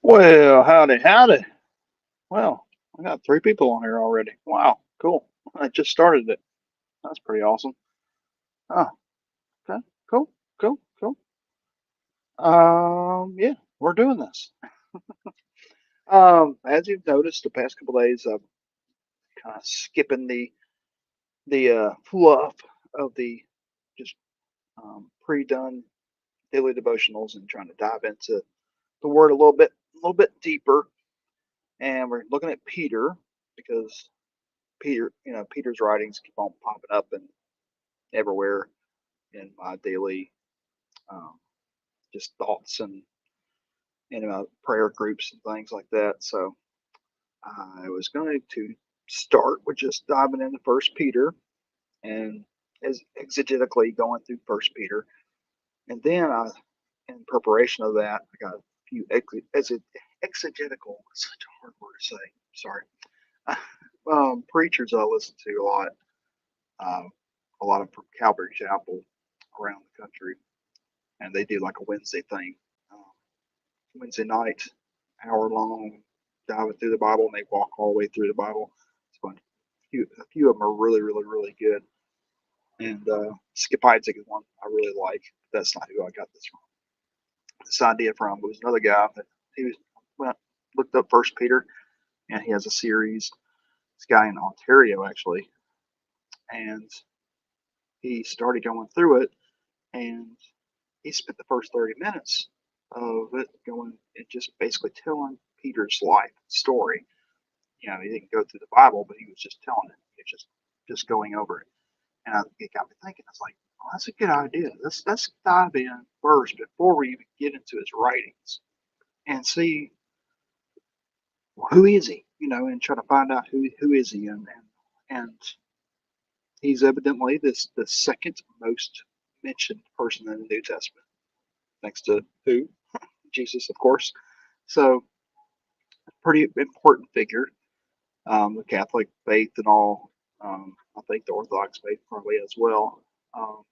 Well, howdy, howdy. Well, I got three people on here already. Wow, cool. I just started it. That's pretty awesome. Oh, okay, cool, cool, cool. Yeah, we're doing this. As you've noticed, the past couple days, I'm kind of skipping the fluff of the just pre-done daily devotionals and trying to dive into the Word a little bit deeper. And we're looking at Peter because Peter's writings keep on popping up and everywhere in my daily um, just thoughts and prayer groups and things like that. So I was going to start with just diving into First Peter and as exegetically going through First Peter, and then in preparation of that, I got a few exegetical. Such a hard word to say. Sorry. Preachers I listen to um, a lot of from Calvary Chapel around the country, and they do like a Wednesday thing. Um, Wednesday night, hour long, diving through the Bible, and they walk all the way through the Bible. It's fun. A few of them are really, really, really good. And Skip Heitzig is one I really like. That's not who I got this idea from. It was another guy that he was went, looked up First Peter, and he has a series. This guy in Ontario actually, and he started going through it, and he spent the first 30 minutes of it going and just basically telling Peter's life story. He didn't go through the Bible, but he was just telling it. He was just going over it, and it got me thinking. I was like, "Oh, that's a good idea. Let's dive in first before we even get into his writings and see who is he, and try to find out who is he, and he's evidently the second most mentioned person in the New Testament, next to who? Jesus, of course. So, pretty important figure. The Catholic faith and all. I think the Orthodox faith probably as well. Um,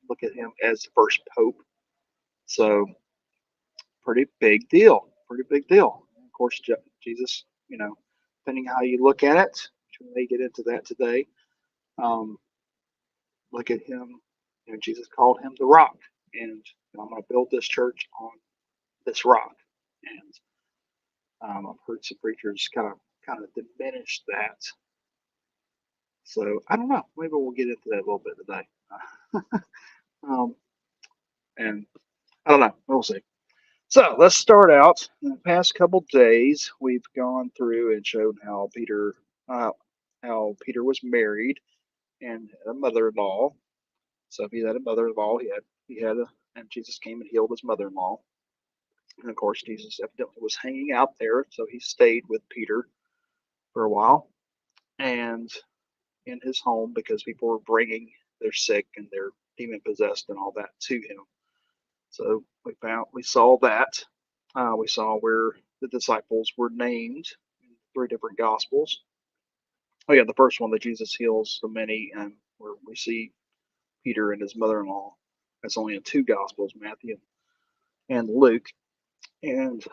Look at him as the first pope. So pretty big deal. Pretty big deal. Of course, Jesus. Depending how you look at it, we may get into that today. Um, Look at him. Jesus called him the rock, and I'm going to build this church on this rock. And I've heard some preachers kind of diminish that. So I don't know. Maybe we'll get into that a little bit today. um, and I don't know. We'll see. So let's start out. In the past couple days, we've gone through and shown uh, how Peter was married and had a mother-in-law. So if he had a mother-in-law, and Jesus came and healed his mother-in-law. And of course, Jesus evidently was hanging out there, so he stayed with Peter for a while and in his home because people were bringing their sick and their demon possessed and all that to him. So we saw that. We saw where the disciples were named in three different gospels. Oh yeah, the first one that Jesus heals the many, and where we see Peter and his mother-in-law. That's only in two gospels, Matthew and Luke. And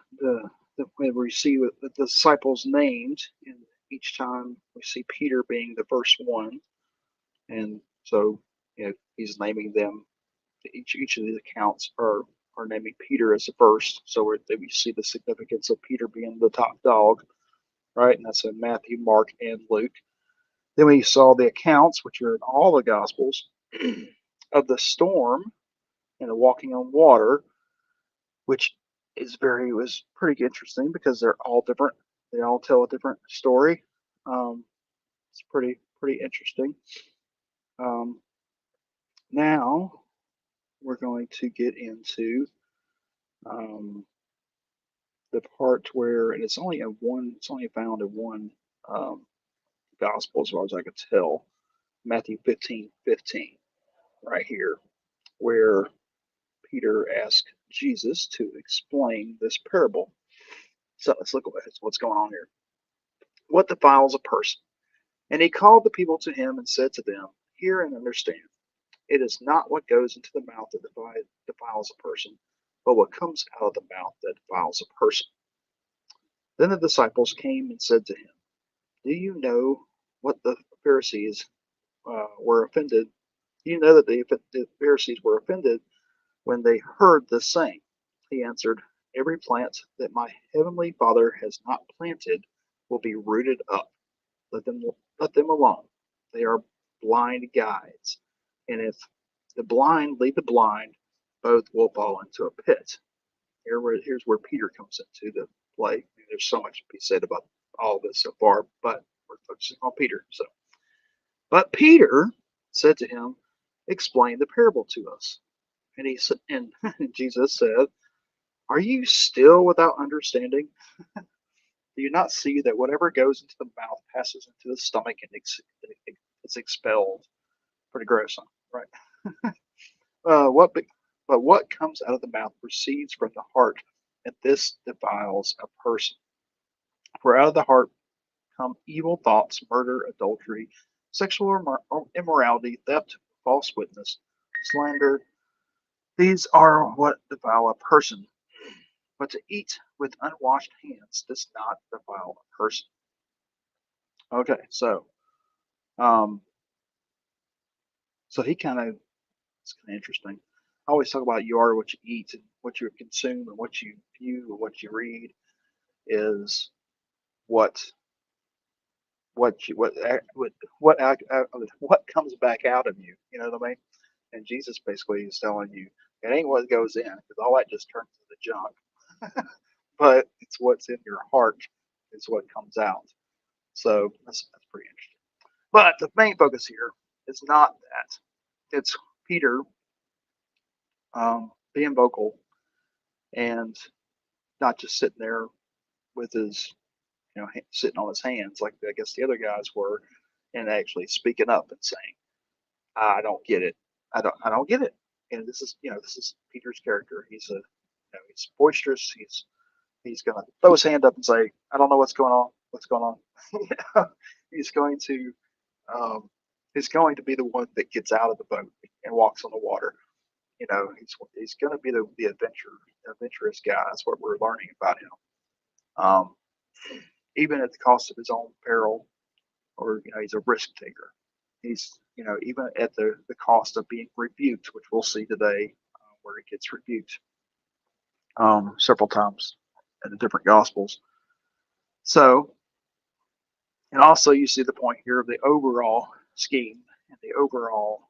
we see the disciples named, and each time we see Peter being the first one, and so he's naming them. Each of these accounts are naming Peter as the first, so we see the significance of Peter being the top dog, right? And that's in Matthew, Mark, and Luke. Then we saw the accounts, which are in all the Gospels, of the storm and the walking on water, which was pretty interesting because they're all different. They all tell a different story. It's pretty interesting. Um, Now we're going to get into um, the part where, and it's only found in one um, gospel as far as I could tell, Matthew 15:15, right here, where Peter asked Jesus to explain this parable. So let's look at what's going on here. What defiles a person? And he called the people to him and said to them, hear and understand. It is not what goes into the mouth that defiles a person, but what comes out of the mouth that defiles a person. Then the disciples came and said to him, "Do you know what the Pharisees were offended? Do you know that the Pharisees were offended when they heard this saying?" He answered, "Every plant that my heavenly Father has not planted will be rooted up. Let them let them alone. They are blind guides, and if the blind lead the blind, both will fall into a pit." Here's where Peter comes into the play. I mean, there's so much to be said about all of this so far, but we're focusing on Peter. But Peter said to him, "Explain the parable to us." And he said, and Jesus said, "Are you still without understanding? Do you not see that whatever goes into the mouth passes into the stomach and it's expelled?" Pretty gross, huh? Right? Uh, what, but what comes out of the mouth proceeds from the heart, and this defiles a person. For out of the heart come evil thoughts, murder, adultery, sexual immorality, theft, false witness, slander. These are what defile a person. But to eat with unwashed hands does not defile a person. Okay, um, so he kind of it's kind of interesting. I always talk about you are what you eat and what you consume and what you view and what you read is what what you what comes back out of you. You know what I mean? And Jesus basically is telling you it ain't what goes in because all that just turns into junk, but it's what's in your heart is what comes out. So that's pretty interesting. But the main focus here is not that. It's Peter being vocal and not just sitting there with his, sitting on his hands like I guess the other guys were, and actually speaking up and saying, "I don't get it. I don't get it." And this is Peter's character. He's boisterous. He's gonna throw his hand up and say, "I don't know what's going on. What's going on?" he's going to um, he's going to be the one that gets out of the boat and walks on the water. He's going to be the adventurous guy. That's what we're learning about him. Um, Even at the cost of his own peril, or he's a risk taker. He's even at the cost of being rebuked, which we'll see today, where he gets rebuked several times in the different gospels. So, and also you see the point here of the overall scheme and the overall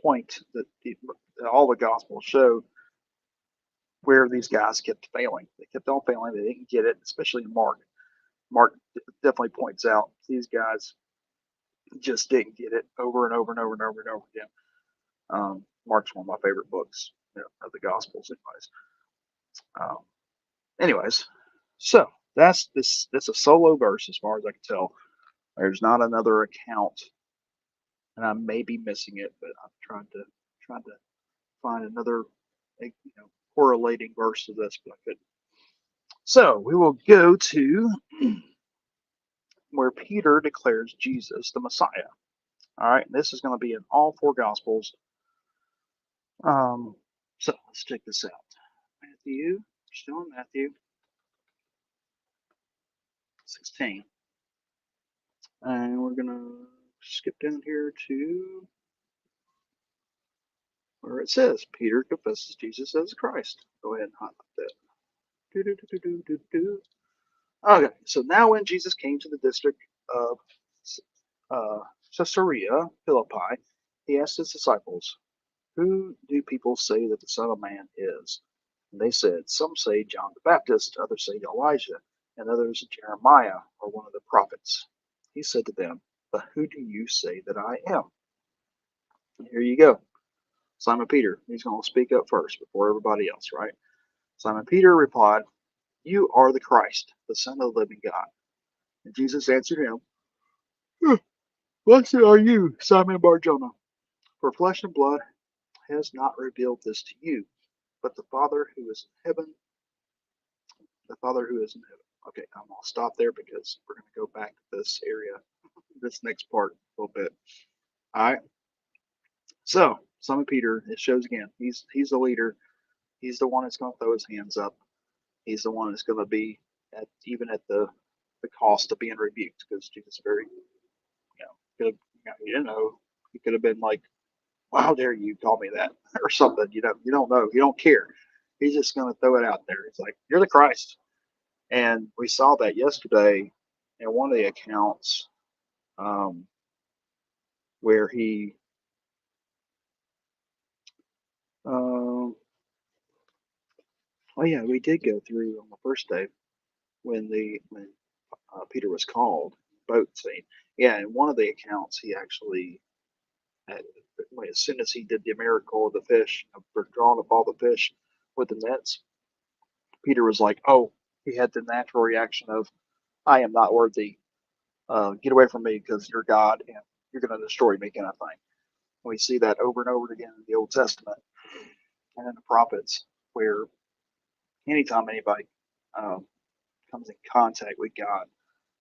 point that all the gospels show where these guys kept failing. They kept on failing. They didn't get it, especially in Mark. Mark definitely points out these guys just didn't get it over and over and over and over and over again. Mark's one of my favorite books of the Gospels, um, anyways. So that's a solo verse as far as I can tell. There's not another account, and I may be missing it, but I'm trying to find another correlating verse to this, but I couldn't. So we will go to where Peter declares Jesus the Messiah. All right, this is going to be in all four Gospels. So let's check this out. Matthew, still in Matthew 16. And we're going to skip down here to where it says Peter confesses Jesus as Christ. Go ahead and highlight that. Do, do, do, do, do, do. Okay, so now when Jesus came to the district of uh, Caesarea Philippi, he asked his disciples, "Who do people say that the Son of Man is?" And they said, "Some say John the Baptist, others say Elijah, and others Jeremiah or one of the prophets." He said to them, "But who do you say that I am?" And here you go. Simon Peter, he's going to speak up first before everybody else, right? Simon Peter replied, "You are the Christ, the Son of the living God." And Jesus answered him, "Blessed are you, Simon Barjona, for flesh and blood has not revealed this to you, but the Father who is in heaven, the Father who is in heaven." Okay, I'm going to stop there because we're going to go back to this area, this next part a little bit. All right. So Simon Peter, it shows again, he's the leader. He's the one that's going to throw his hands up. He's the one that's going to be even at the cost of being rebuked, because Jesus is very, could have, he could have been like, "Well, how dare you call me that?" or something. You don't know. You don't care. He's just going to throw it out there. He's like, "You're the Christ," and we saw that yesterday in one of the accounts, um, where he, um, oh yeah, we did go through on the first day when Peter was called boat scene. Yeah, in one of the accounts, he actually, had, as soon as he did the miracle of the fish, for drawing up all the fish with the nets, Peter was like, "Oh," he had the natural reaction of, "I am not worthy. Get away from me, because you're God and you're going to destroy me," kind of thing. We see that over and over again in the Old Testament and in the prophets, where anytime anybody um, comes in contact with God,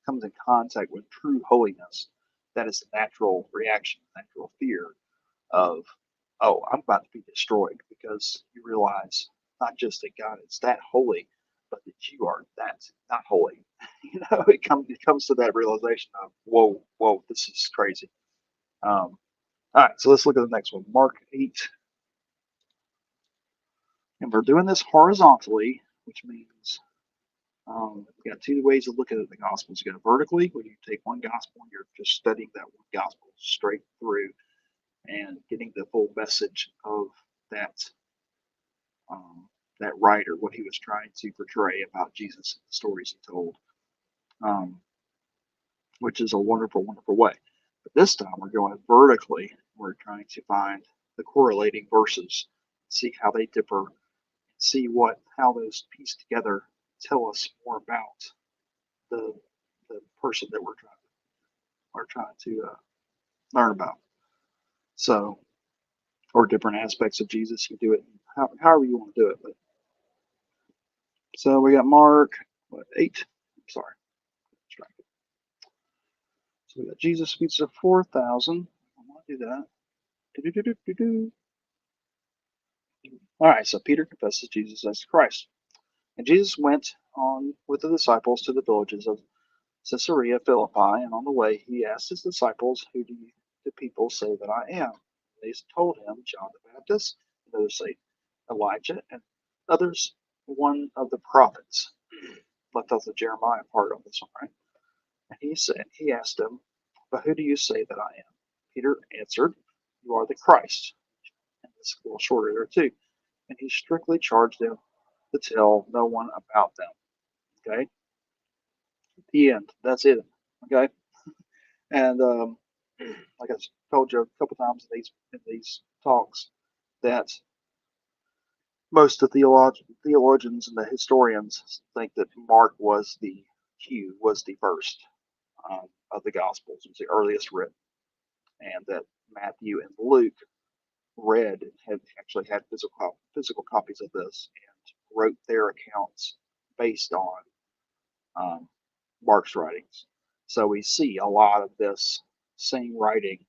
comes in contact with true holiness, that is the natural reaction, natural fear of, "Oh, I'm about to be destroyed," because you realize not just that God is that holy, but that you are that not holy. It comes to that realization of, whoa, whoa, this is crazy. All right, so let's look at the next one, Mark 8. And we're doing this horizontally, which means you got two ways of looking at the Gospels. You got vertically, where you take one Gospel and you're just studying that one Gospel straight through and getting the full message of that um, that writer, what he was trying to portray about Jesus and the stories he told, um, which is a wonderful, wonderful way. But this time we're going vertically. We're trying to find the correlating verses, see how they differ, see how those piece together tell us more about the the person that we're trying to learn about. So, or different aspects of Jesus. You do it however you want to do it. But so we got Mark 8. I'm sorry, distracted. So we got Jesus feeds the 4,000. I want to do that. Do-do-do-do-do-do. All right. So Peter confesses Jesus as Christ, and Jesus went on with the disciples to the villages of Caesarea Philippi, and on the way he asked his disciples, "Who do the people say that I am?" They told him, "John the Baptist," and others say Elijah, and others one of the prophets. Left out the Jeremiah part on this one, right? And he asked them, "But who do you say that I am?" Peter answered, "You are the Christ." And it's a little shorter there too. And he strictly charged them to tell no one about them. Okay, the end. That's it. Okay. And like I told you a couple times in these talks, that most of the theologians and the historians think that Mark was the first of the Gospels, was the earliest written, and that Matthew and Luke had actually had physical copies of this and wrote their accounts based on um, Mark's writings. So we see a lot of this same writing,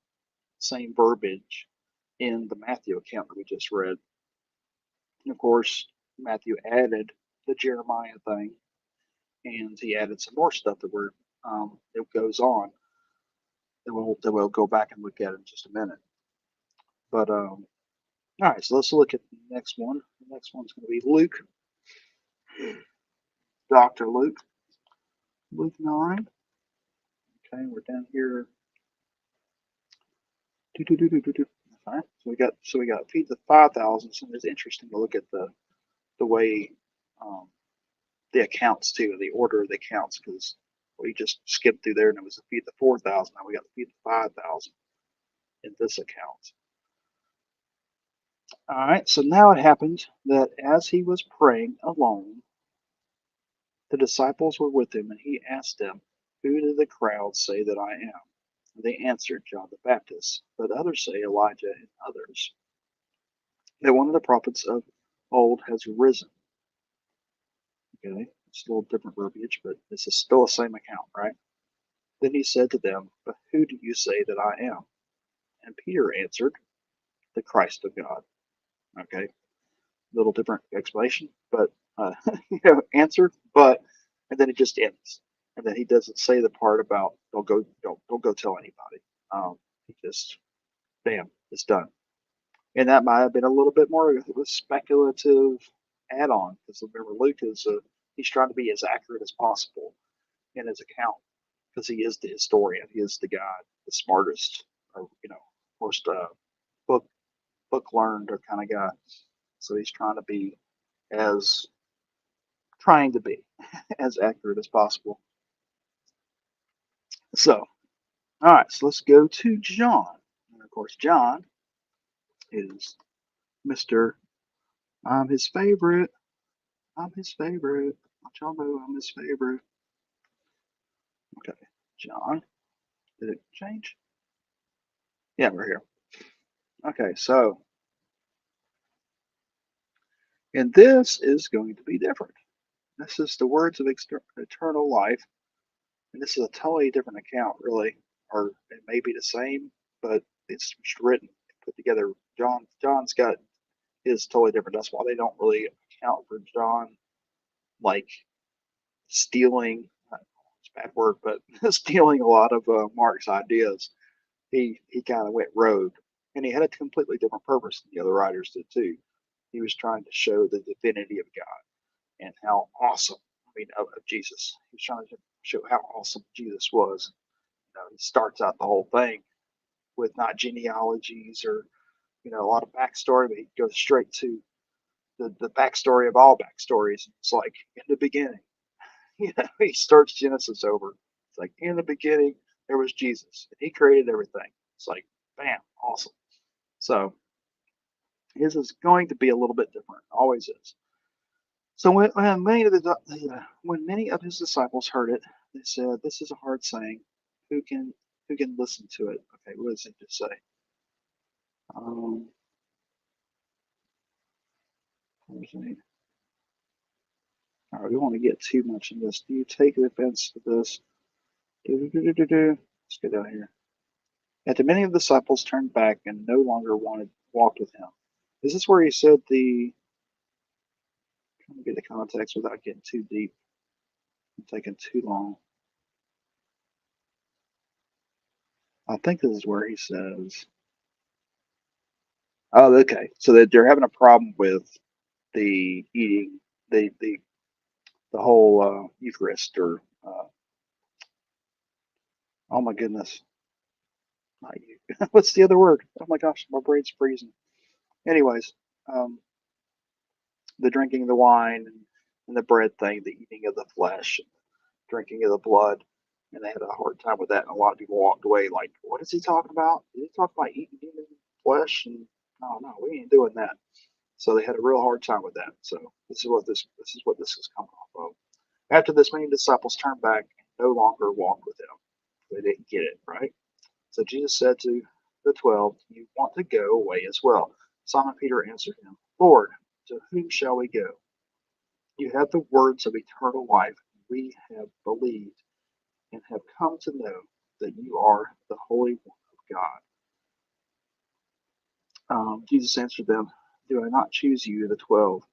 same verbiage in the Matthew account that we just read. And of course, Matthew added the Jeremiah thing, and he added some more stuff that goes on that we'll go back and look at in just a minute. But all right, so let's look at the next one. The next one's going to be Luke, Dr. Luke, Luke 9. Okay, we're down here. All right, so we got feed the 5,000. So it's interesting to look at the way um, the accounts too, the order of the accounts, because we just skipped through there and it was to feed the 4,000. Now we got to feed the 5,000 in this account. All right, so now it happened that as he was praying alone, the disciples were with him, and he asked them, "Who do the crowd say that I am?" And they answered, "John the Baptist, but others say Elijah, and others that one of the prophets of old has risen." Okay, it's a little different verbiage, but this is still the same account, right? Then he said to them, "But who do you say that I am?" And Peter answered, "The Christ of God." Okay, a little different explanation, but uh, answer, and then it just ends, and then he doesn't say the part about don't go tell anybody. He just bam, it's done. And that might have been a little bit more of a speculative add-on because remember Luke is he's trying to be as accurate as possible in his account because he is the historian, he is the guy, the smartest, or most book book learned or kind of guy. So he's as trying to be as accurate as possible. So, all right, so let's go to John. And of course, John is Mr. I'm his favorite. I'm his favorite. Let y'all know I'm his favorite. Okay, John. Did it change? Yeah, we're here. Okay, so, and this is going to be different. This is the words of eternal life, and this is a totally different account, really, or it may be the same, but it's written, put together. John's got his totally different. That's why they don't really account for John like stealing. It's a bad word, but stealing a lot of Mark's ideas. He kind of went rogue, and he had a completely different purpose than the other writers did too. He was trying to show the divinity of God and how awesome. I mean, of Jesus. He was trying to show how awesome Jesus was. He starts out the whole thing with not genealogies or a lot of backstory, but he goes straight to the backstory of all backstories. It's like in the beginning, he starts Genesis over. It's like in the beginning there was Jesus, and he created everything. It's like bam, awesome. So his is going to be a little bit different, always is. So when many of his disciples heard it, they said, "This is a hard saying. Who can who can listen to it?" Okay, what does it just say? Um, all right, we don't want to get too much in this. Do you take offense to this? Let's go down here. After many of the disciples turned back and no longer walked with him. Is this where he said the? Trying to get the context without getting too deep and taking too long. I think this is where he says, "Oh, okay." So that they're having a problem with the eating, the whole Eucharist, or oh my goodness, not you. What's the other word? Oh my gosh, my brain's freezing. Anyways, um, the drinking of the wine and the bread thing, the eating of the flesh, drinking of the blood, and they had a hard time with that. And a lot of people walked away like, "What is he talking about? Did he talk about eating human flesh?" And no, we ain't doing that. So they had a real hard time with that. So this is what this is coming off of. After this, many disciples turned back and no longer walked with him. They didn't get it right. So Jesus said to the 12, "You want to go away as well?" Simon Peter answered him, "Lord, to whom shall we go? You have the words of eternal life. We have believed and have come to know that you are the Holy One of God." Jesus answered them, "Do I not choose you, the 12,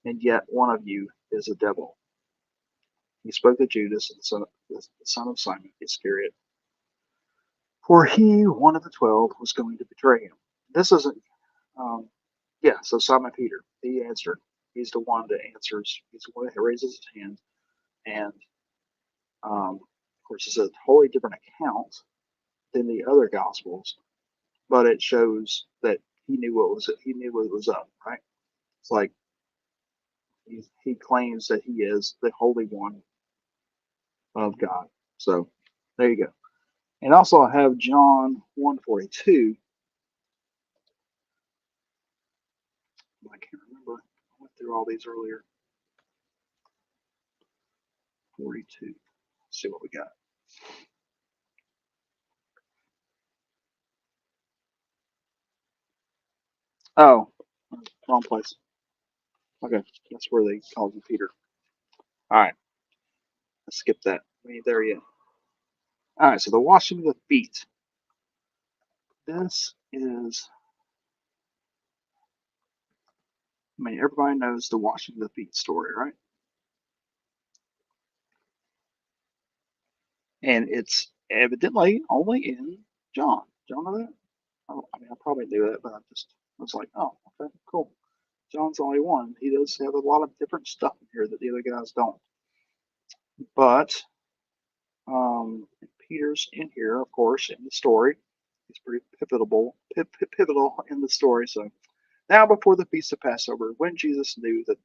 and yet one of you is a devil?" He spoke to Judas, the son of Simon Iscariot, for he, one of the 12, was going to betray him. This isn't, um, yeah, so Simon Peter, he answered. He's the one that answers. He's the one that raises his hand. And, of course, it's a totally different account than the other Gospels, but it shows that he knew what was up, right? It's like he claims that he is the Holy One of God. So there you go. And also I have John 1:42. I can't remember. I went through all these earlier. 42. Let's see what we got. Oh, wrong place. Okay, that's where they called him Peter. All right, let's skip that. We ain't there yet. All right, so the washing of the feet. This is I mean, everybody knows the washing the feet story, right? And it's evidently only in John. John know that? I mean, I probably knew that, but I was like, oh, okay, cool. John's the only one. He does have a lot of different stuff in here that the other guys don't. But Peter's in here, of course, in the story. He's pretty pivotal in the story. So now, before the feast of Passover, when Jesus knew that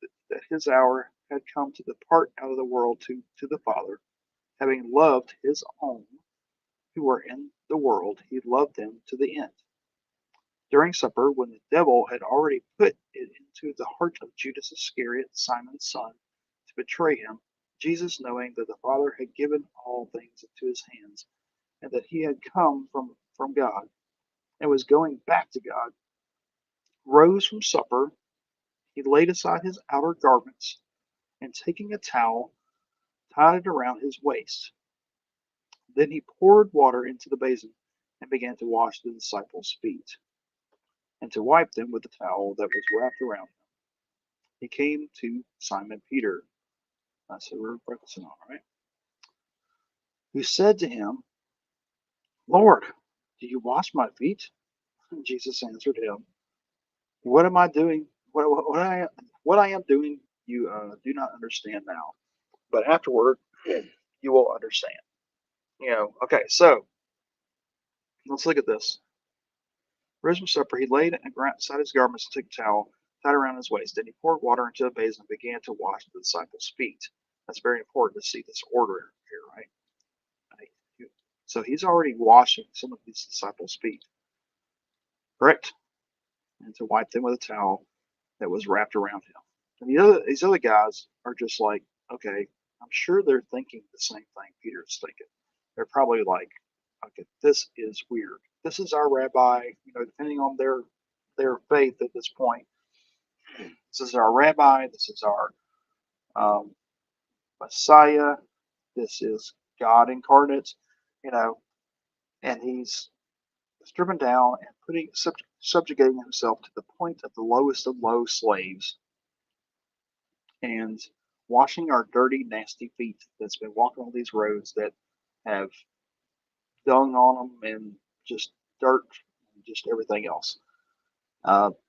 his hour had come to depart out of the world to the Father, having loved his own who were in the world, he loved them to the end. During supper, when the devil had already put it into the heart of Judas Iscariot, Simon's son, to betray him, Jesus, knowing that the Father had given all things into his hands, and that he had come from God, and was going back to God, rose from supper. He laid aside his outer garments, and taking a towel, tied it around his waist. Then he poured water into the basin, and began to wash the disciples' feet, and to wipe them with the towel that was wrapped around him. He came to Simon Peter, that's who we're focusing on, right? Who said to him, Lord, do you wash my feet? And Jesus answered him, What am I doing? What I am doing, you do not understand now, but afterward you will understand. Okay, so let's look at this. Rose from supper, he laid aside his garments and took a towel, tied around his waist. Then he poured water into a basin and began to wash the disciples' feet. That's very important to see this order here, right? So he's already washing some of these disciples' feet, correct? And to wipe them with a towel that was wrapped around him. And these other guys are just like, okay, I'm sure they're thinking the same thing Peter's thinking. They're probably like, okay, this is weird. This is our rabbi, depending on their faith at this point. This is our rabbi. This is our um, Messiah. This is God incarnate, you know, and he's stripping down and subjugating himself to the point of the lowest of low slaves and washing our dirty, nasty feet that's been walking on these roads that have dung on them and just dirt and just everything else.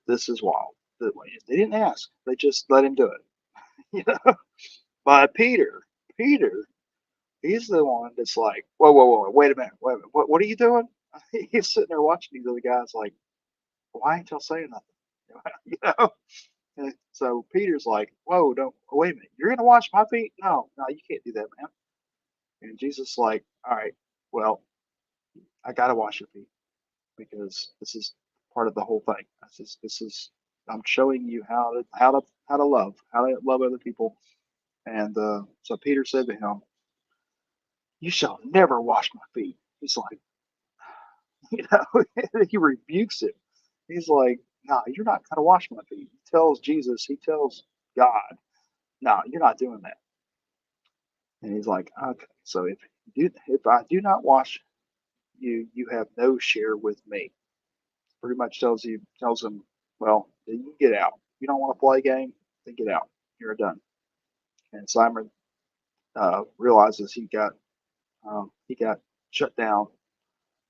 This is wild. They didn't ask; they just let him do it. You know, but Peter, he's the one that's like, whoa, wait a minute, what are you doing? He's sitting there watching these other guys like, why ain't y'all saying nothing? You know. And so Peter's like, whoa, don't wait a minute, you're gonna wash my feet? No, you can't do that, man. And Jesus is like, all right, well, I gotta wash your feet because this is part of the whole thing. This is I'm showing you how to love other people. And so Peter said to him, "You shall never wash my feet." He's like, he rebukes him. He's like, "No, you're not gonna wash my feet." He tells Jesus, he tells God, "No, you're not doing that." And he's like, "Okay, so if I do not wash you, you have no share with me." Pretty much tells him, well, you can get out. You don't want to play a game, then get out. You're done. And Simon realizes he got shut down,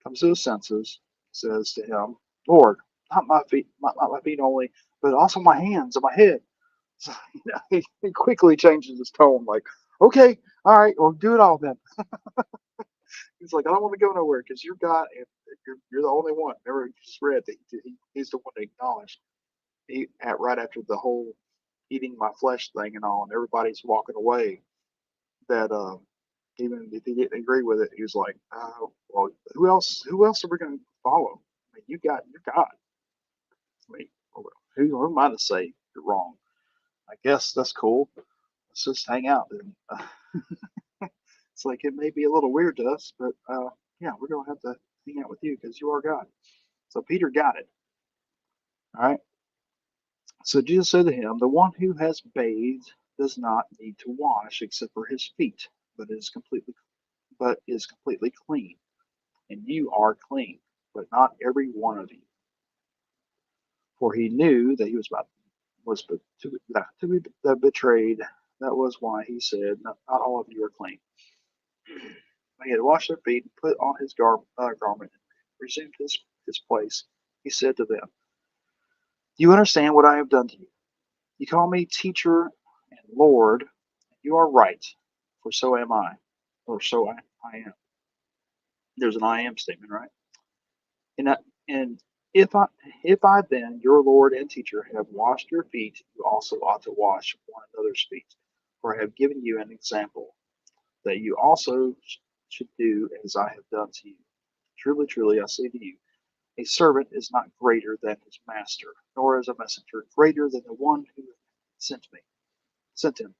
comes to his senses, says to him, Lord, not my feet, not my feet only, but also my hands and my head. So, he quickly changes his tone, like, okay, all right, well, do it all then. He's like, I don't want to go nowhere because you're God and you're the only one. Remember, you just read that he's the one to acknowledge. Right after the whole eating my flesh thing and all, and everybody's walking away, that even if he didn't agree with it, he was like, well, Who else are we going to follow? I mean, you God. I mean, who am I to say you're wrong? I guess that's cool. Let's just hang out then. It's like it may be a little weird to us, but yeah, we're going to have to hang out with you because you are God. So Peter got it. All right. So Jesus said to him, The one who has bathed does not need to wash except for his feet, but is completely clean. And you are clean, but not every one of you. For he knew that he was about was to be betrayed. That was why he said, not all of you are clean. When he had washed their feet and put on his garment and resumed his place, he said to them, "Do you understand what I have done to you? You call me teacher and Lord, and you are right, for so am I, or I am." There's an I am statement, right? And, I, and if I if I then, your Lord and teacher, have washed your feet, you also ought to wash one another's feet. For I have given you an example that you also should do as I have done to you. Truly, truly, I say to you, a servant is not greater than his master, nor is a messenger greater than the one who sent him.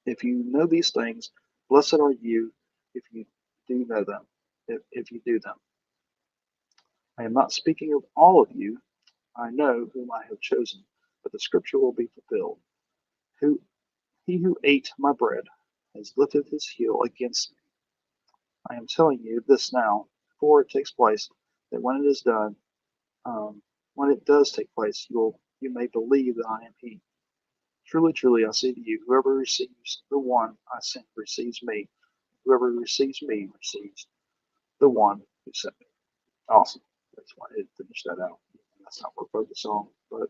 If you know these things, blessed are you if you do know them, if you do them. I am not speaking of all of you. I know whom I have chosen, but the scripture will be fulfilled. Who he who ate my bread has lifted his heel against me. I am telling you this now, before it takes place, that when it is done, when it does take place, you may believe that I am he. Truly, truly, I say to you, whoever receives the one I sent receives me. Whoever receives me receives the one who sent me. Awesome. That's why I did finish that out. That's not what we're focused on, but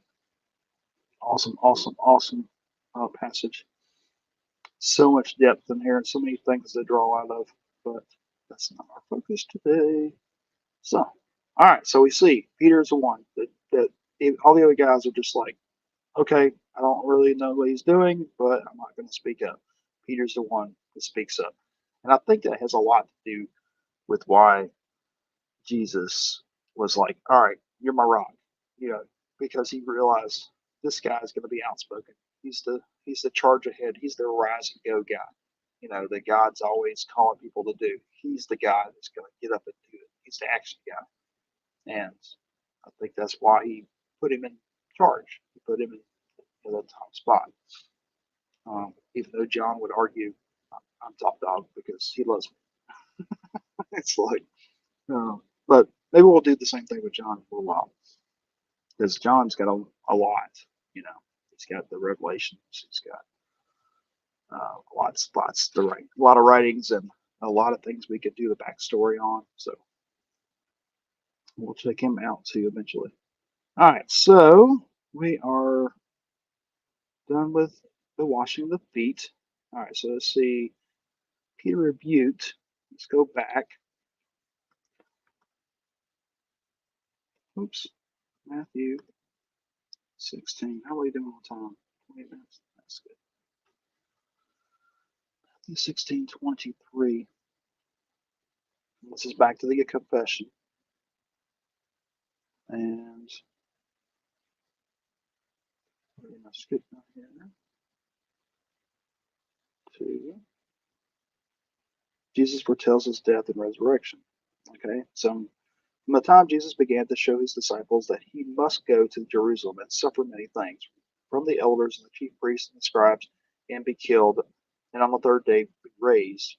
awesome, awesome, awesome passage. So much depth in here and so many things to draw out of, but that's not our focus today. So, all right, so we see Peter's the one that all the other guys are just like, okay, I don't really know what he's doing, but I'm not going to speak up. Peter's the one that speaks up. And I think that has a lot to do with why Jesus was like, all right, you're my rock, you know, because he realized this guy is going to be outspoken. He's the charge ahead. He's the rise and go guy, that God's always calling people to do. He's the guy that's going to get up and do it. He's the action guy, and I think that's why he put him in charge. He put him in the top spot. Even though John would argue, I'm top dog because he loves me. It's like, but maybe we'll do the same thing with John for a while because John's got a lot. You know, he's got the revelations. He's got a lot of writings and a lot of things we could do the backstory on. So we'll check him out too eventually. All right, so we are done with the washing the feet. All right, so let's see. Peter rebuked. Let's go back. Oops, Matthew 16. How are we doing on time? 20 minutes. That's good. Matthew 16:23. This is back to the confession. And we're going to skip down here to Jesus foretells his death and resurrection. Okay, so from the time Jesus began to show his disciples that he must go to Jerusalem and suffer many things from the elders and the chief priests and the scribes and be killed, and on the third day be raised.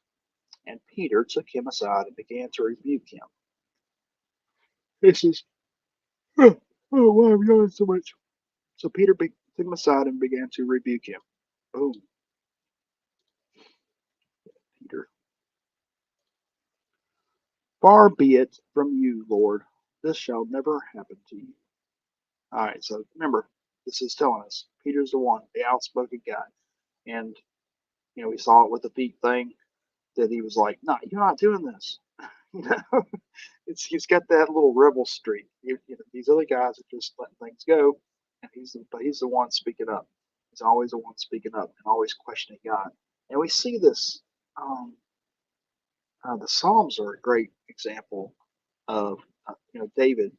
And Peter took him aside and began to rebuke him. This is, why am I yawning so much? So Peter took him aside and began to rebuke him. Boom, Peter. Far be it from you, Lord. This shall never happen to you. All right, so remember, this is telling us Peter's the one, the outspoken guy. And, we saw it with the feet thing that he was like, no, you're not doing this. you know, he's got that little rebel streak. These other guys are just letting things go, and he's the one speaking up. He's always the one speaking up and always questioning God. And we see this. Um, the Psalms are a great example of, David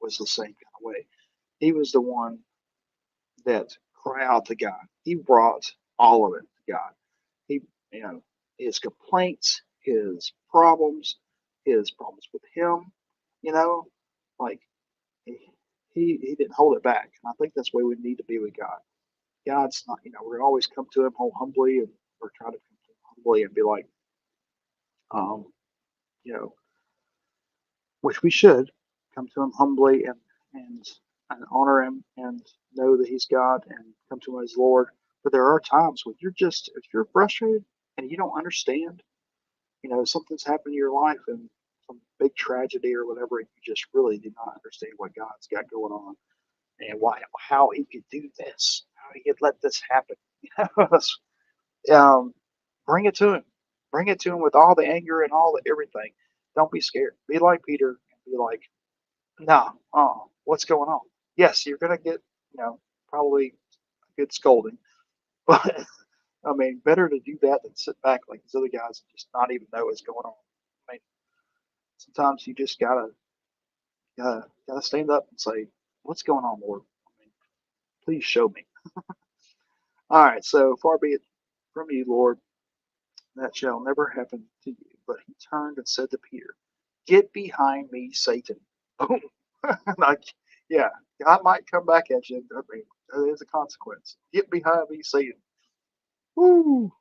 was the same kind of way. He was the one that cried out to God. He brought all of it to God. He, you know, his complaints, his problems with him, you know, like he didn't hold it back. And I think that's the way we need to be with God. God's not, we always come to him humbly, and we're trying to come to him humbly and be like, um, you know, which we should come to him humbly and and honor him and know that he's God and come to him as Lord. But there are times when if you're frustrated and you don't understand, something's happened in your life and some big tragedy or whatever, and you just really do not understand what God's got going on and how he could do this, how he could let this happen. um, bring it to him. Bring it to him with all the anger and all the everything. Don't be scared. Be like Peter and be like, no, what's going on? Yes, you're gonna get, probably a good scolding, but I mean, better to do that than sit back like these other guys and just not even know what's going on. I mean, sometimes you just gotta stand up and say, "What's going on, Lord? I mean, please show me." All right, so far be it from you, Lord, that shall never happen to you. But he turned and said to Peter, "Get behind me, Satan." Boom. Like, yeah, God might come back at you. I mean, there's a consequence. Get behind me, Satan. Woo!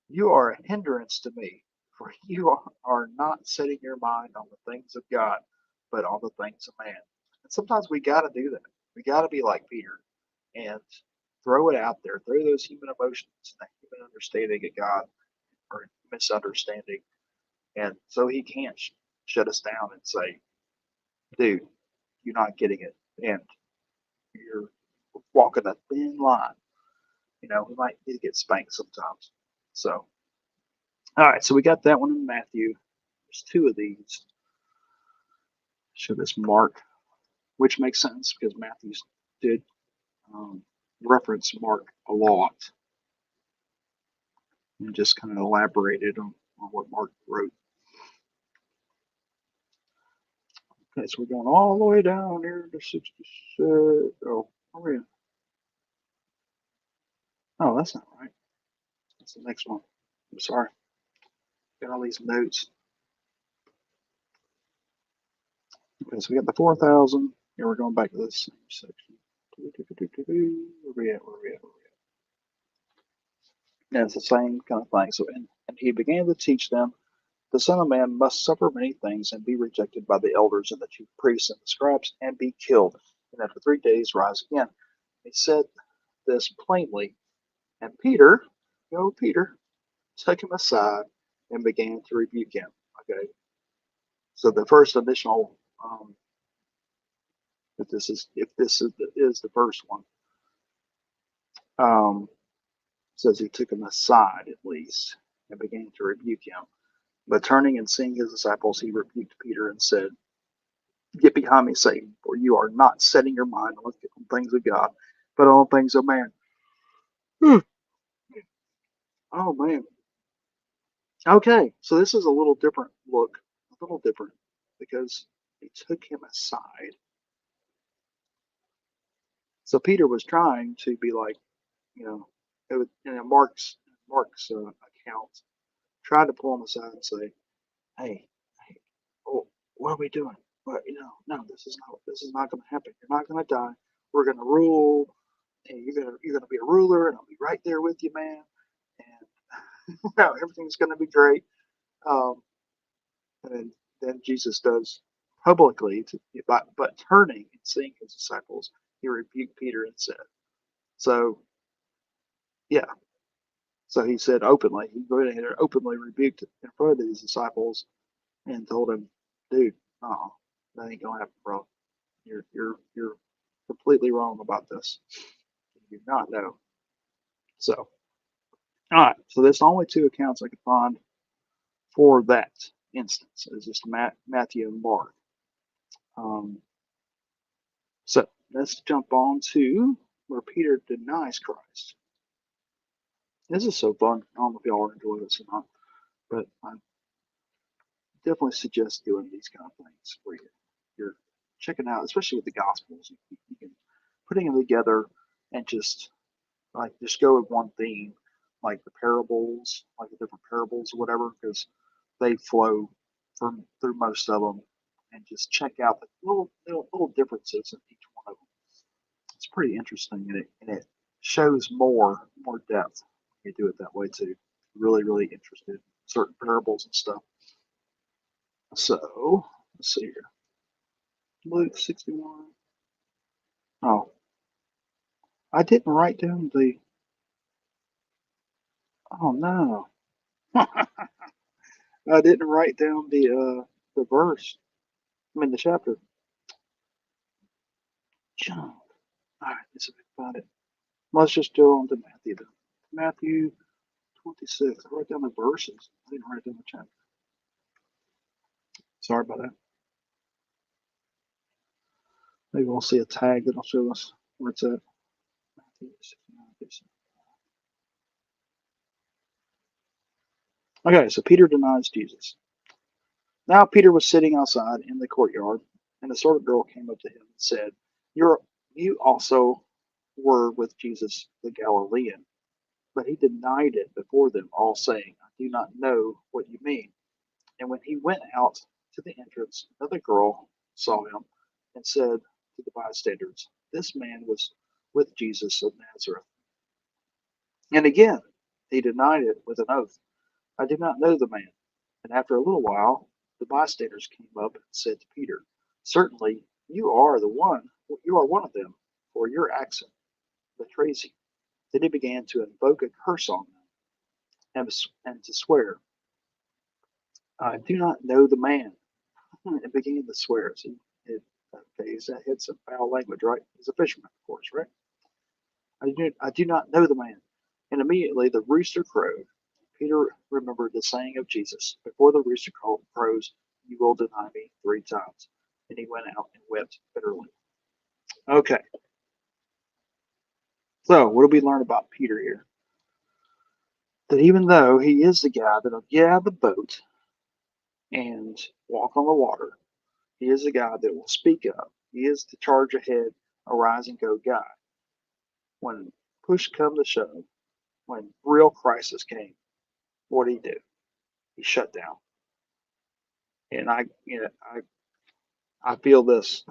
You are a hindrance to me, for you are not setting your mind on the things of God, but on the things of man. And sometimes we got to do that. We got to be like Peter and throw it out there, throw those human emotions, that human understanding of God or misunderstanding. And so he can't shut us down and say, dude, you're not getting it. And you're walking a thin line. We might need to get spanked sometimes. So, all right, so we got that one in Matthew. There's two of these. Show this Mark, which makes sense because Matthew did um, reference Mark a lot and just kind of elaborated on what Mark wrote. Okay, so we're going all the way down here to 66. Oh, where are we? Oh, that's not right. That's the next one. I'm sorry. Got all these notes. Okay, so we got the 4,000. Here we're going back to this same section. Where we at? Where we at? And it's the same kind of thing. So, and he began to teach them, the Son of Man must suffer many things and be rejected by the elders and the chief priests and the scribes and be killed, and after 3 days rise again. He said this plainly, and Peter, Peter, took him aside and began to rebuke him. Okay, so the first initial, if this is the first one, um, says he took him aside at least and began to rebuke him. But turning and seeing his disciples, he rebuked Peter and said, "Get behind me, Satan, for you are not setting your mind on things of God, but on things of man." Hmm. Oh man. Okay, so this is a little different look, a little different because he took him aside. So Peter was trying to be like, you know, it was, Mark's account, tried to pull him aside and say, "Hey, hey, oh, what are we doing? What, no, this is not going to happen. You're not going to die. We're going to rule, and you're gonna be a ruler, and I'll be right there with you, man. And everything's going to be great." Um, and then Jesus does publicly, but turning and seeing his disciples, he rebuked Peter and said, "So yeah." So he said openly, he went ahead and openly rebuked in front of his disciples and told him, "Dude, no, that ain't gonna happen, bro. You're completely wrong about this. You do not know." So, all right. So there's only two accounts I could find for that instance. It's just Matthew and Mark. Um, so let's jump on to where Peter denies Christ. This is so fun. I don't know if y'all enjoy this or not, but I definitely suggest doing these kind of things where you're checking out, especially with the Gospels. You can putting them together and just go with one theme, like the parables, like the different parables or whatever, because they flow through most of them, and just check out the little differences in each one of them. It's pretty interesting, and it shows more depth. You do it that way too. Really, really interested in certain parables and stuff. So let's see here. Luke 61. Oh, I didn't write down the. Oh no, I didn't write down the verse. I mean the chapter. John. All right, let's see if I can find it. Let's just go on to Matthew then. Matthew 26. I wrote down the verses. I didn't write down the chapter. Sorry about that. Maybe we'll see a tag that'll show us where it's at. Matthew 69. Okay, so Peter denies Jesus. Now Peter was sitting outside in the courtyard, and a servant girl came up to him and said, You also were with Jesus the Galilean. But he denied it before them all, saying, I do not know what you mean. And when he went out to the entrance, another girl saw him and said to the bystanders, This man was with Jesus of Nazareth. And again he denied it with an oath, I do not know the man. And after a little while, the bystanders came up and said to Peter, Certainly you are one of them, for your accent betrays you. Then he began to invoke a curse on them and to swear, I do not know the man. And began to swear. So okay, he's had some foul language, right? He's a fisherman, of course, right? I do not know the man. And immediately the rooster crowed. Peter remembered the saying of Jesus, Before the rooster crows, you will deny me 3 times. And he went out and wept bitterly. Okay, so what do we learn about Peter here? That even though he is the guy that'll get out of the boat and walk on the water, he is the guy that will speak up. He is the charge ahead, arise and go guy. When push come to shove, when real crisis came, what did he do? He shut down. And I feel this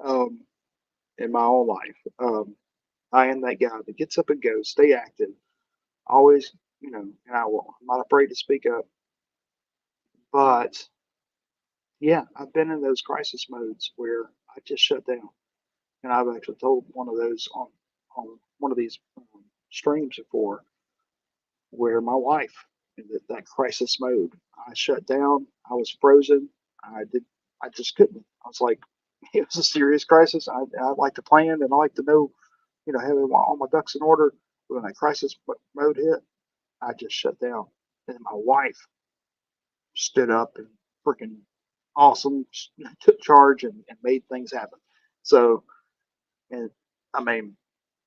um, in my own life. I am that guy that gets up and goes, stay active, always, and I'm not afraid to speak up. But yeah, I've been in those crisis modes where I just shut down. And I've actually told one of those on one of these streams before, where my wife in that crisis mode, I shut down. I was frozen. I just couldn't. I was like, it was a serious crisis. I like to plan and I like to know, have all my ducks in order. When that crisis mode hit, I just shut down. And my wife stood up and freaking awesome took charge and made things happen. So, and I mean,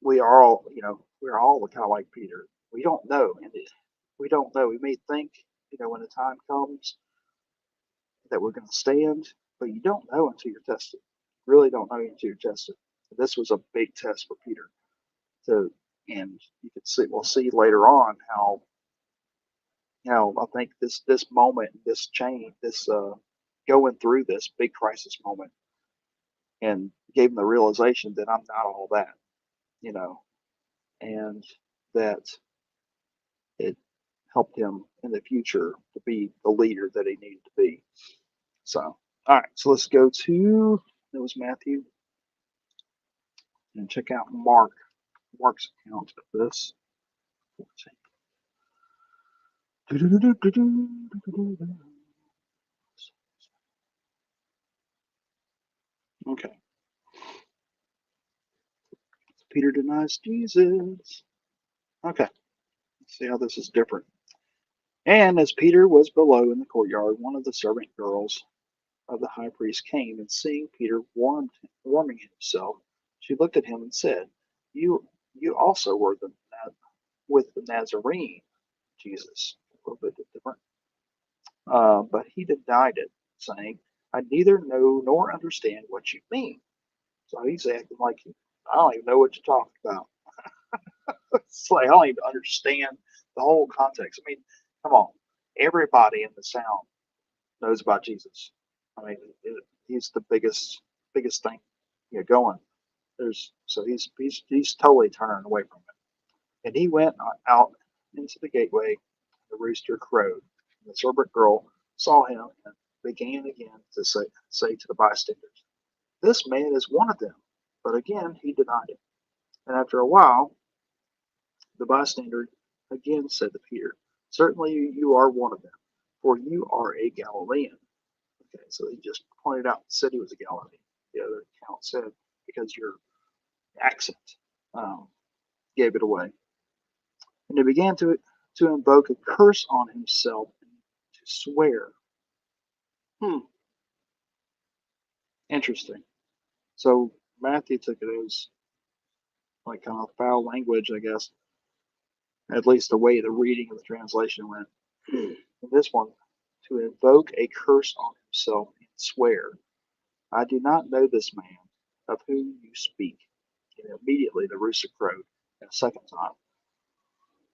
we're all kind of like Peter. We don't know, and we don't know. We may think, when the time comes that we're going to stand, but you don't know until you're tested. Really don't know until you're tested. This was a big test for Peter. To and you can see we'll see later on how I think this moment, this change, this going through this big crisis moment, and gave him the realization that I'm not all that, you know, and that it helped him in the future to be the leader that he needed to be. So, all right, so let's go to it was Matthew and check out Mark's account of this. Okay, Peter denies Jesus. Okay, let's see how this is different. And as Peter was below in the courtyard, one of the servant girls of the high priest came, and seeing Peter warming himself, she looked at him and said, You also were with the Nazarene, Jesus." A little bit different. But he denied it, saying, I neither know nor understand what you mean. So he's acting like, I don't even know what you're talking about. It's like, I don't even understand the whole context. I mean, come on. Everybody in the town knows about Jesus. I mean, he's the biggest thing, going. He's totally turning away from it. And he went out into the gateway. The rooster crowed. And the servant girl saw him and began again to say to the bystanders, This man is one of them. But again, he denied it. And after a while, the bystander again said to Peter, "Certainly you are one of them, for you are a Galilean." Okay, so he just pointed out, said he was a Galilean. The other account said, because your accent um, gave it away. And he began to invoke a curse on himself and to swear. Hmm, interesting. So Matthew took it as like kind of foul language, I guess, at least the way the reading of the translation went. In this one, to invoke a curse on himself and swear, "I do not know this man of whom you speak." And immediately the rooster crowed a second time.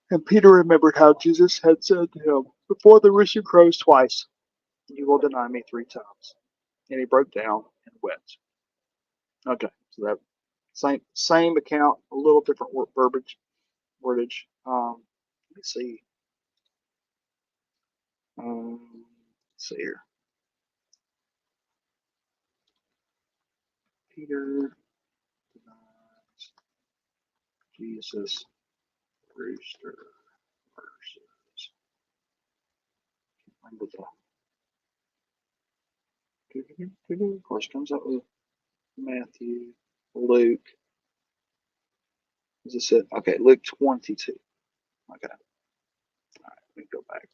And Peter remembered how Jesus had said to him, "Before the rooster crows twice, you will deny me 3 times." And he broke down and wept. Okay, so that same account, a little different wordage. Let me see. Let's see here. Peter denies Jesus rooster versus. Remember the of course comes up with Matthew, Luke. As I said, okay, Luke 22. Okay, all right, let me go back.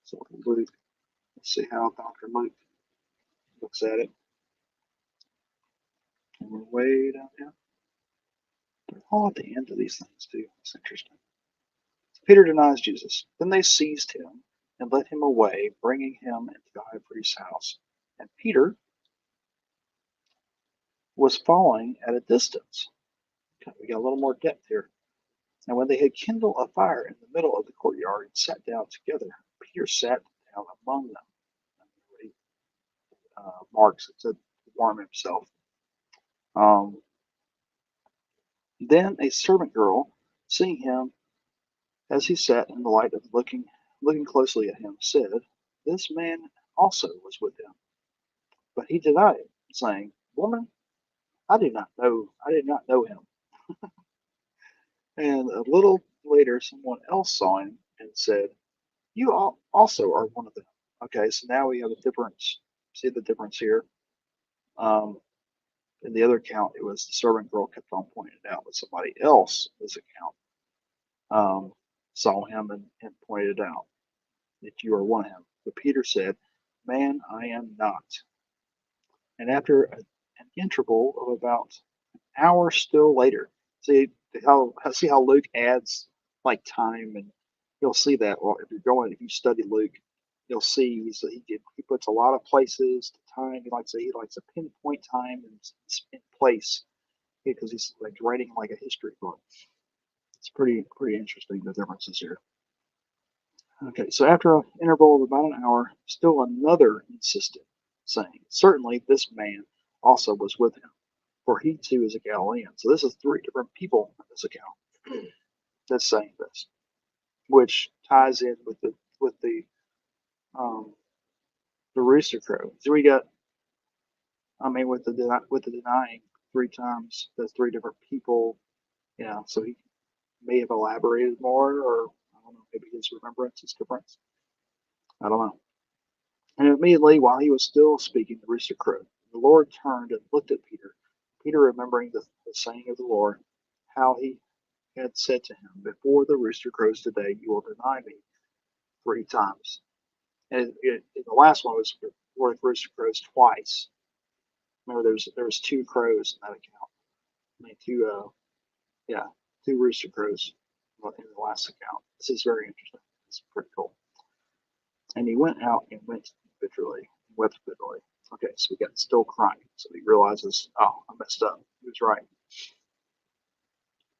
So Luke, let's see how Dr. Luke looks at it. And we're way down here. They're all at the end of these things too. It's interesting. Peter denies Jesus. Then they seized him and led him away, bringing him into the high priest's house. And Peter was following at a distance. Okay, we got a little more depth here. And when they had kindled a fire in the middle of the courtyard and sat down together, Peter sat down among them. Marx to warm himself. Then a servant girl, seeing him as he sat in the light of looking closely at him, said, "This man also was with him." But he denied it, saying, "Woman, I did not know him." And a little later, someone else saw him and said, "You also are one of them." Okay, so now we have a difference. See the difference here? Um, in the other account, it was the servant girl kept on pointing it out, but somebody else, this account, saw him and pointed it out that you are one of him. But Peter said, "Man, I am not." And after an interval of about an hour still later, see how Luke adds like time, and you'll see that. Well, if you study Luke, you'll see he puts a lot of places to time. He likes to pinpoint time and place because he's like writing like a history book. It's pretty interesting the differences here. Okay, so after an interval of about an hour, still another insisted, saying, "Certainly this man also was with him, for he too is a Galilean." So this is 3 different people in this account that's saying this, which ties in um, the rooster crow. So we got, I mean, with the denying 3 times, that's 3 different people. Yeah, so he may have elaborated more, or I don't know, maybe his remembrance is different. I don't know. And immediately, while he was still speaking, the rooster crowed. The Lord turned and looked at Peter. Peter, remembering the saying of the Lord, how he had said to him, "Before the rooster crows today, you will deny me 3 times." And the last one was before the rooster crows twice. Remember, there was 2 crows in that account. I mean, yeah, 2 rooster crows in the last account. This is very interesting. It's pretty cool. And he went out and wept bitterly. Okay, so we got still crying. So he realizes, oh, I messed up. He was right.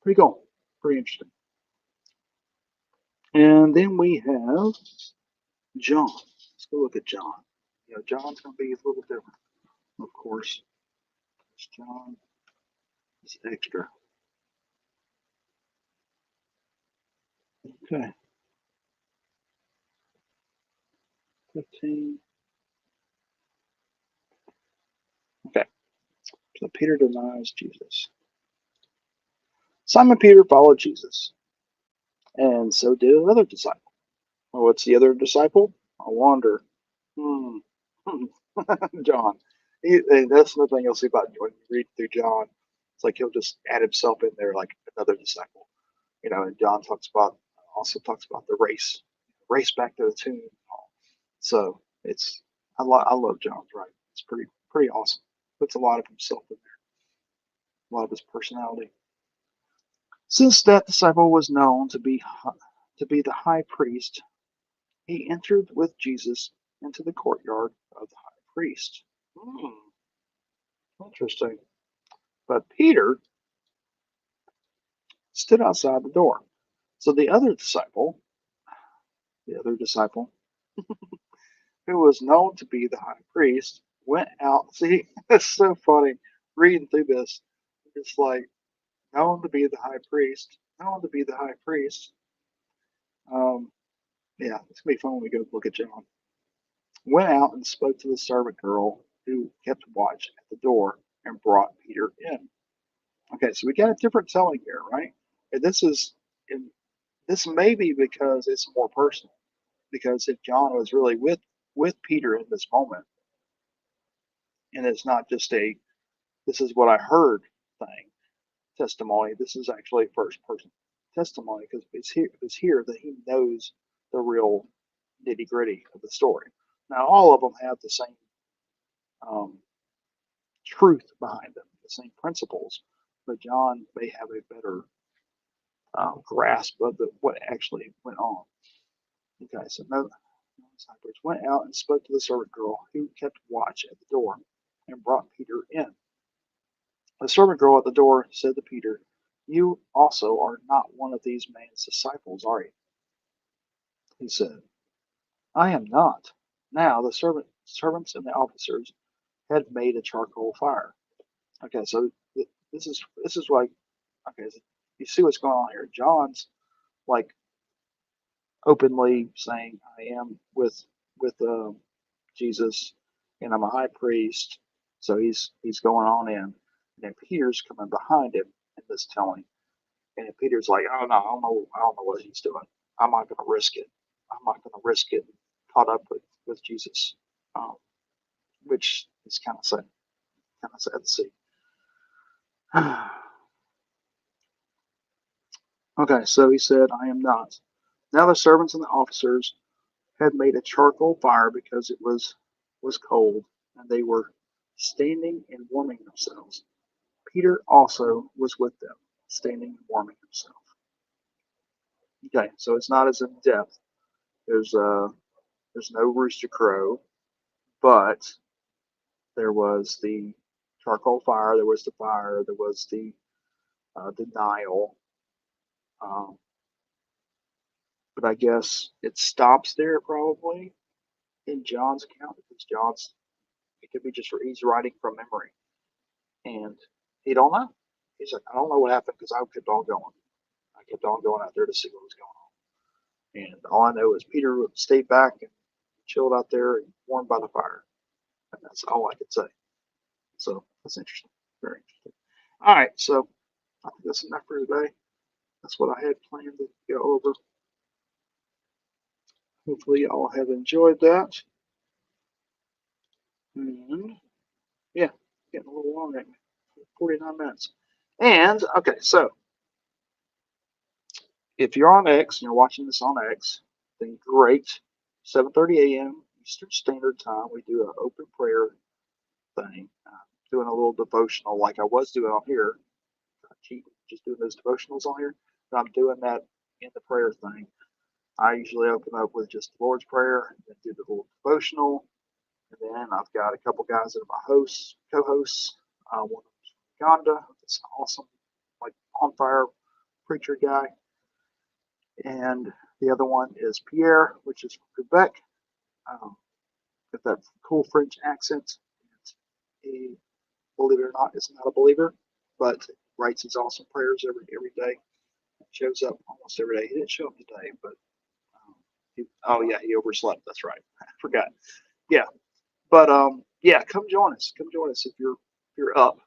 Pretty cool. Pretty interesting. And then we have John. Let's go look at John. John's going to be a little different, of course. John is extra. Okay. 15. But Peter denies Jesus. Simon Peter followed Jesus, and so did another disciple. Well, what's the other disciple? I wonder. Hmm. John. And that's another thing you'll see about when you read through John. It's like he'll just add himself in there like another disciple. And John also talks about the race back to the tomb. So I love John's writing. It's pretty awesome. Puts a lot of himself in there, a lot of his personality. Since that disciple was known to be the high priest, he entered with Jesus into the courtyard of the high priest. Hmm, interesting. But Peter stood outside the door. So the other disciple, who was known to be the high priest, went out. See, it's so funny reading through this. It's like known to be the high priest, known to be the high priest. Um, yeah, it's gonna be fun when we go look at John. Went out and spoke to the servant girl who kept watch at the door and brought Peter in. Okay, so we got a different telling here, right? And this may be because it's more personal. Because if John was really with Peter in this moment, and it's not just a this is what I heard thing testimony. This is actually first person testimony because it's here that he knows the real nitty gritty of the story. Now all of them have the same um, truth behind them, the same principles, but John may have a better grasp of what actually went on. Okay, so no disciples went out and spoke to the servant girl who kept watch at the door and brought Peter in. The servant girl at the door said to Peter, "You also are not one of these man's disciples, are you?" He said, "I am not." Now the servants and the officers had made a charcoal fire. Okay, so this is like okay, so you see what's going on here. John's like openly saying, "I am with Jesus, and I'm a high priest." So he's going on in, and then Peter's coming behind him in this telling, and Peter's like, "Oh no, I don't know what he's doing. I'm not going to risk it. I'm not going to risk it." Caught up with Jesus, um, which is kind of sad to see. Okay, so he said, "I am not." Now the servants and the officers had made a charcoal fire because it was cold, and they were standing and warming themselves. Peter also was with them, standing and warming himself. Okay, so it's not as in depth. There's uh there's no rooster crow, but there was the charcoal fire, there was the fire, there was the denial. Um, but I guess it stops there probably in John's account because John's it could be just he's writing from memory, and he don't know. He's like, I don't know what happened because I kept on going. I kept on going out there to see what was going on. And all I know is Peter stayed back and chilled out there and warmed by the fire. And that's all I could say. So that's interesting. Very interesting. All right. So I think that's enough for today. That's what I had planned to go over. Hopefully, y'all have enjoyed that. And yeah, getting a little long at me. 49 minutes. And okay, so if you're on X and you're watching this on X, then great. 7:30 a.m. Eastern Standard Time, we do an open prayer thing, doing a little devotional like I was doing on here. I keep just doing those devotionals on here, but I'm doing that in the prayer thing. I usually open up with just the Lord's Prayer and then do the little devotional. And then I've got a couple guys that are my co-hosts. One from Uganda, it's an awesome, like on fire preacher guy. And the other one is Pierre, which is from Quebec. Um, with that cool French accent. He, believe it or not, is not a believer, but writes his awesome prayers every day. Shows up almost every day. He didn't show up today, but oh yeah, he overslept. That's right. I forgot. Yeah, but yeah, come join us. Come join us if you're up.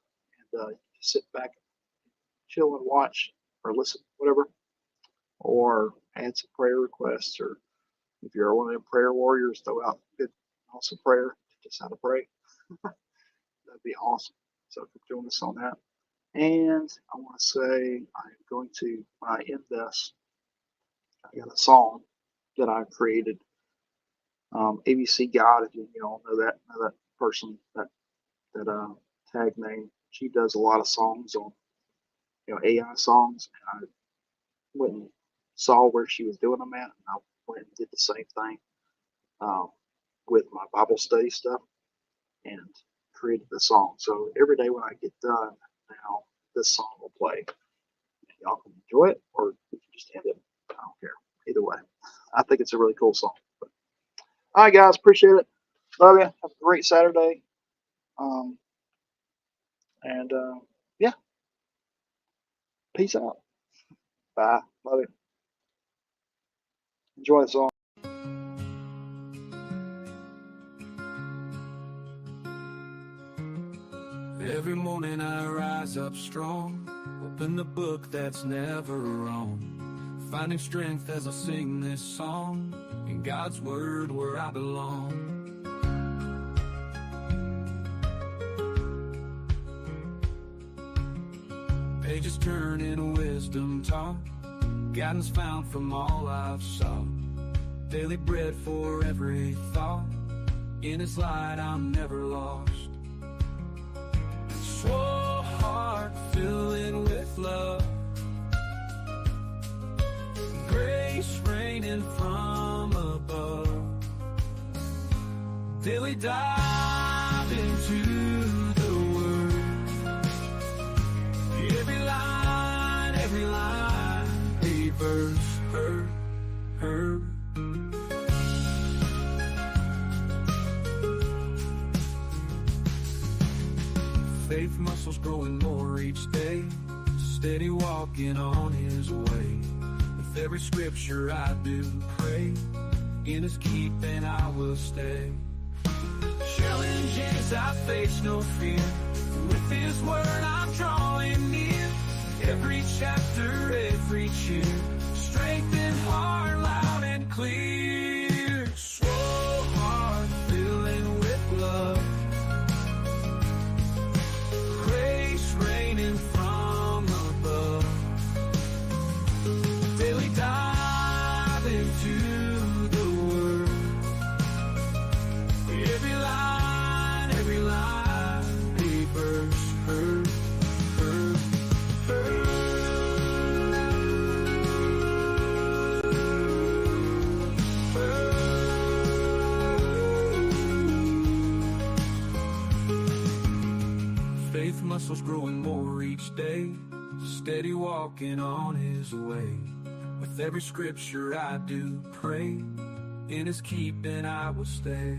you just sit back, chill and watch or listen, whatever, or add some prayer requests, or if you're one of them prayer warriors, throw out good, awesome prayer, just how to pray. That'd be awesome. So join us on that. And I want to say I'm going to, when I end this, I got a song that I created. ABC God, if you all know that person, that tag name. She does a lot of songs on AI songs, and I went and saw where she was doing them at, and I went and did the same thing um, with my Bible study stuff and created the song. So every day when I get done, now this song will play. Y'all can enjoy it, or you can just end it. I don't care. Either way, I think it's a really cool song. But, all right, guys, appreciate it. Love you. Have a great Saturday. Um, and yeah, peace out. Bye. Love you. Enjoy the song. Every morning I rise up strong, open the book that's never wrong, finding strength as I sing this song, in God's word where I belong. Pages turn in wisdom taught, guidance found from all I've sought, daily bread for every thought, in His light I'm never lost. Soul, heart filling with love, grace raining from above, daily dive into the Word, every line, a verse heard. Faith muscles growing more each day, steady walking on His way. With every scripture I do pray, in His keeping I will stay. Challenges I face no fear, with His word I'm drawing near. Every chapter, every cheer, strength in heart loud and clear. Slow heart filling with love, raining from above, daily dive into the Word, every line, a verse heard. Faith muscles growing more each day, steady walking on His way. With every scripture I do pray, in His keeping I will stay.